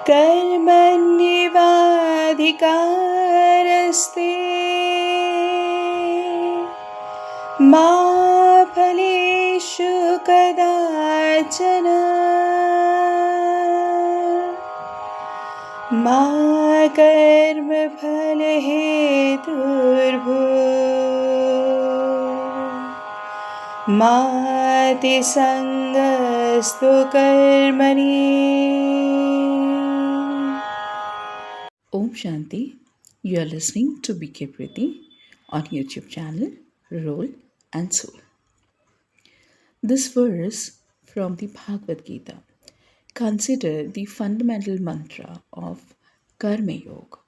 कर्मण्येवाधिकारस्ते मा फलेषु कदाचन मा कर्मफलहेतुर्भूः मा ते संगस्तु कर्मणि. Om Shanti. You are listening to BK Preeti on YouTube channel Roll and Soul. This verse from the Bhagavad Gita considered the fundamental mantra of KarmaYog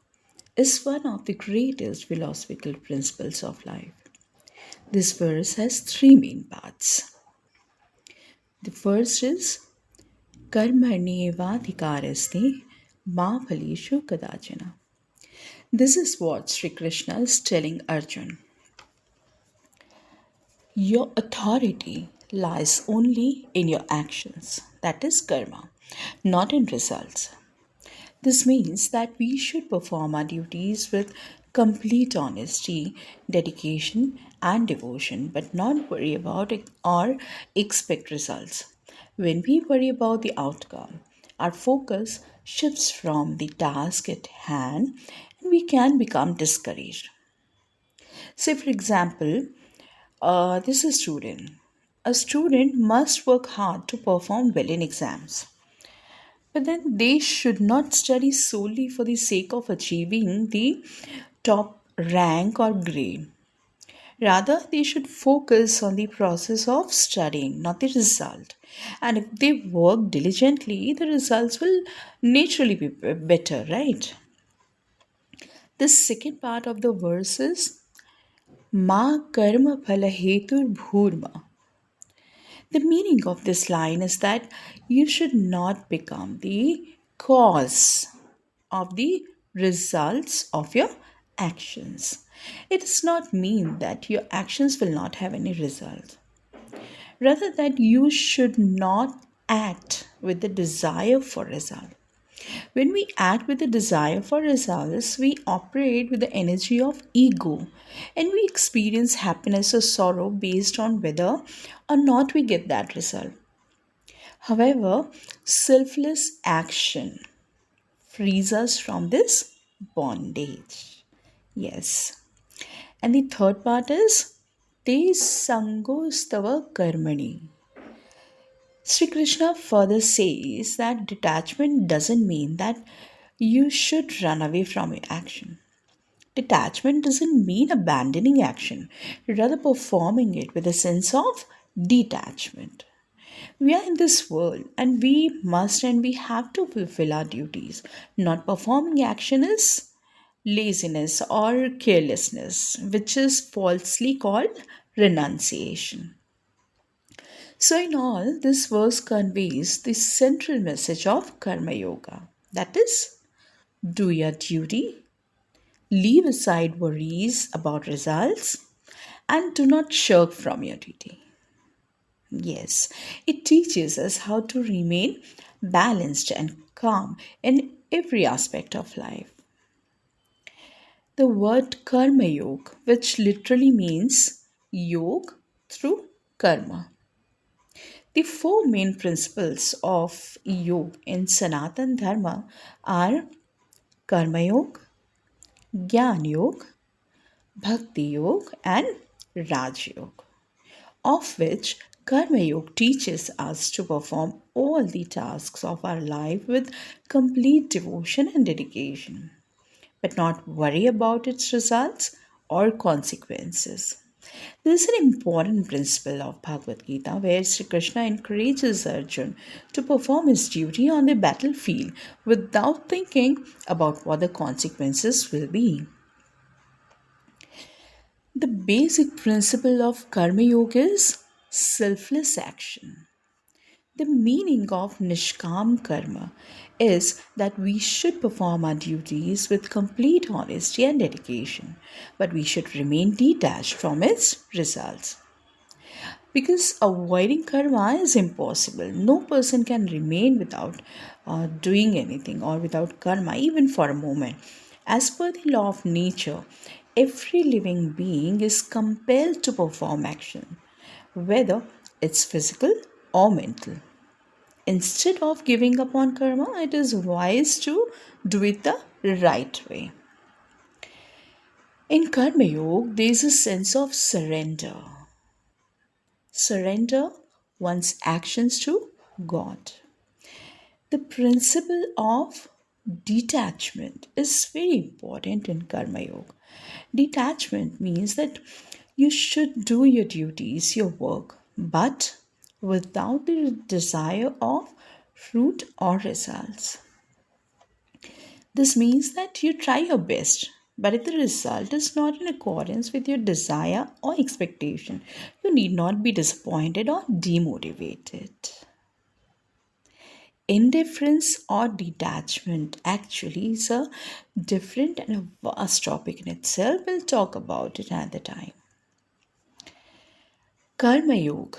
is one of the greatest philosophical principles of life. This verse has three main parts. The first is Karmanyevadhikaraste ma phaleshu kadachana. This is what Sri Krishna is telling Arjun. Your authority lies only in your actions, that is karma, not in results. This means that we should perform our duties with complete honesty, dedication, and devotion, but not worry about it or expect results. When we worry about the outcome, our focus shifts from the task at hand and we can become discouraged. Say, for example, this is a student. A student must work hard to perform well in exams. But then they should not study solely for the sake of achieving the top rank or grade. Rather, they should focus on the process of studying, not the result. And if they work diligently, the results will naturally be better, right? The second part of the verse is Ma karma phala hetur bhurma. The meaning of this line is that you should not become the cause of the results of your actions. It does not mean that your actions will not have any result. Rather, that you should not act with the desire for result. When we act with the desire for results, we operate with the energy of ego and we experience happiness or sorrow based on whether or not we get that result. However, selfless action frees us from this bondage. Yes. And the third part is Te Sangostava Karmani. Sri Krishna further says that detachment doesn't mean that you should run away from your action. Detachment doesn't mean abandoning action, rather performing it with a sense of detachment. We are in this world and we must and we have to fulfill our duties. Not performing action is laziness or carelessness, which is falsely called renunciation. So, in all, this verse conveys the central message of Karma Yoga, that is, do your duty, leave aside worries about results, and do not shirk from your duty. Yes, it teaches us how to remain balanced and calm in every aspect of life. The word Karma Yoga, which literally means yoga through karma. The four main principles of yoga in Sanatan Dharma are Karma Yoga, Jnana Yoga, Bhakti Yoga, and Raj Yoga, of which Karma Yoga teaches us to perform all the tasks of our life with complete devotion and dedication, but not worry about its results or consequences. This is an important principle of Bhagavad Gita where Sri Krishna encourages Arjun to perform his duty on the battlefield without thinking about what the consequences will be. The basic principle of Karma Yoga is selfless action. The meaning of Nishkam Karma is that we should perform our duties with complete honesty and dedication, but we should remain detached from its results. Because avoiding karma is impossible. No person can remain without doing anything or without karma, even for a moment. As per the law of nature, every living being is compelled to perform action, whether it's physical or mental. Instead of giving up on karma, it is wise to do it the right way. In Karma Yoga, there is a sense of surrender. Surrender one's actions to God. The principle of detachment is very important in Karma Yoga. Detachment means that you should do your duties, your work, but without the desire of fruit or results. This means that you try your best, but if the result is not in accordance with your desire or expectation, you need not be disappointed or demotivated. Indifference or detachment actually is a different and a vast topic in itself. We'll talk about it another time. Karma Yoga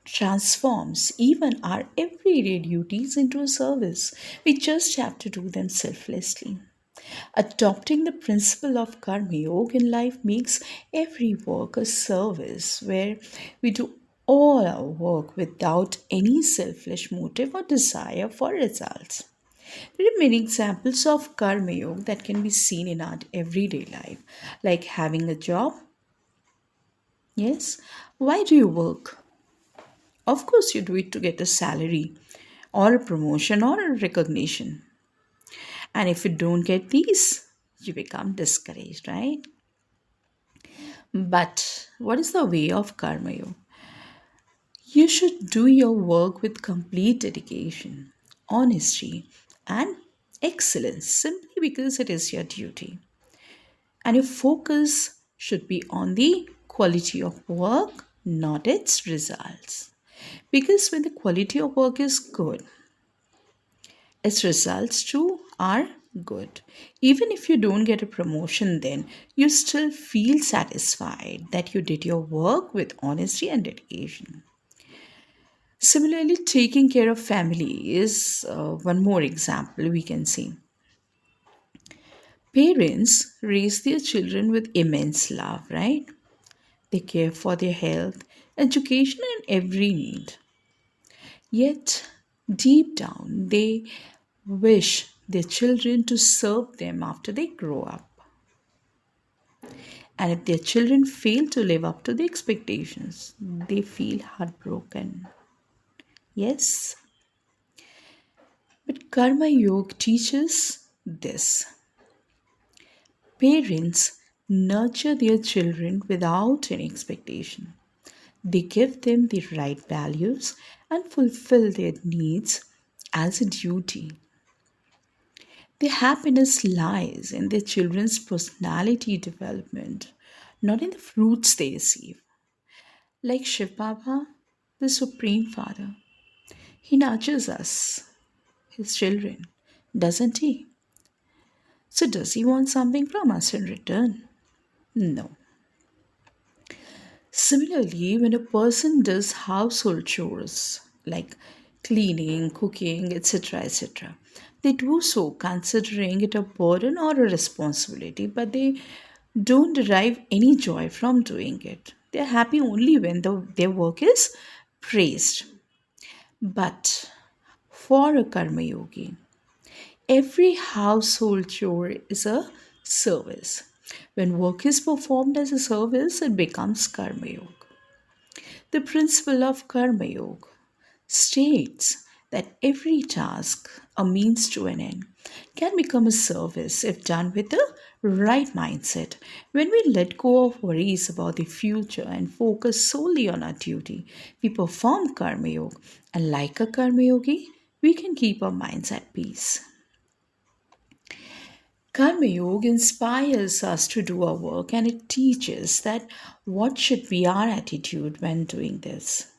transforms even our everyday duties into a service. We just have to do them selflessly. Adopting the principle of Karma Yoga in life makes every work a service where we do all our work without any selfish motive or desire for results. There are many examples of Karma Yoga that can be seen in our everyday life, like having a job. Yes, why do you work? Of course, you do it to get a salary or a promotion or a recognition. And if you don't get these, you become discouraged, right? But what is the way of karma yoga? You should do your work with complete dedication, honesty, and excellence simply because it is your duty. And your focus should be on the quality of work, not its results. Because when the quality of work is good, its results too are good. Even if you don't get a promotion, then you still feel satisfied that you did your work with honesty and dedication. Similarly, taking care of family is one more example we can see. Parents raise their children with immense love, right? They care for their health, education, and every need. Yet, deep down, they wish their children to serve them after they grow up. And if their children fail to live up to the expectations, they feel heartbroken. Yes, but Karma Yoga teaches this. Parents nurture their children without any expectation. They give them the right values and fulfill their needs as a duty. Their happiness lies in their children's personality development, not in the fruits they receive. Like Shiv Baba, the Supreme Father, he nurtures us, his children, doesn't he? So, does he want something from us in return? No. Similarly, when a person does household chores like cleaning, cooking, etc., they do so considering it a burden or a responsibility, but they don't derive any joy from doing it. They're happy only when their work is praised. But for a karma yogi, every household chore is a service. When work is performed as a service, it becomes karma yoga. The principle of Karma Yoga states that every task, a means to an end, can become a service if done with the right mindset. When we let go of worries about the future and focus solely on our duty, we perform Karma Yoga, and like a Karma Yogi, we can keep our minds at peace. Karma Yoga inspires us to do our work and it teaches that what should be our attitude when doing this.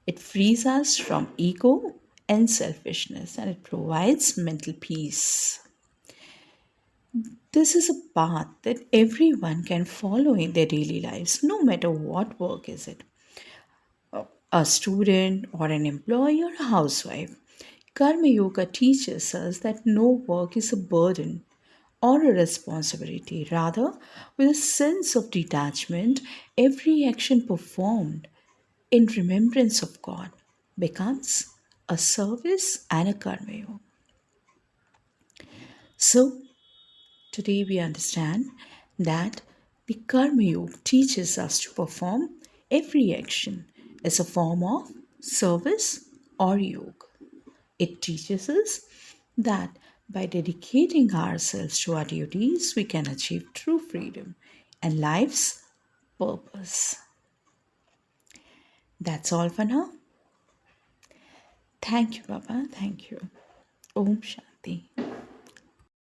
It frees us from ego and selfishness and it provides mental peace. This is a path that everyone can follow in their daily lives, no matter what work is it. a student or an employee or a housewife. Karma Yoga teaches us that no work is a burden or a responsibility. Rather, with a sense of detachment, every action performed in remembrance of God becomes a service and a karma yoga. So, today we understand that the karma yoga teaches us to perform every action as a form of service or yoga. It teaches us that by dedicating ourselves to our duties, we can achieve true freedom and life's purpose. That's all for now. Thank you, Baba. Thank you. Om Shanti.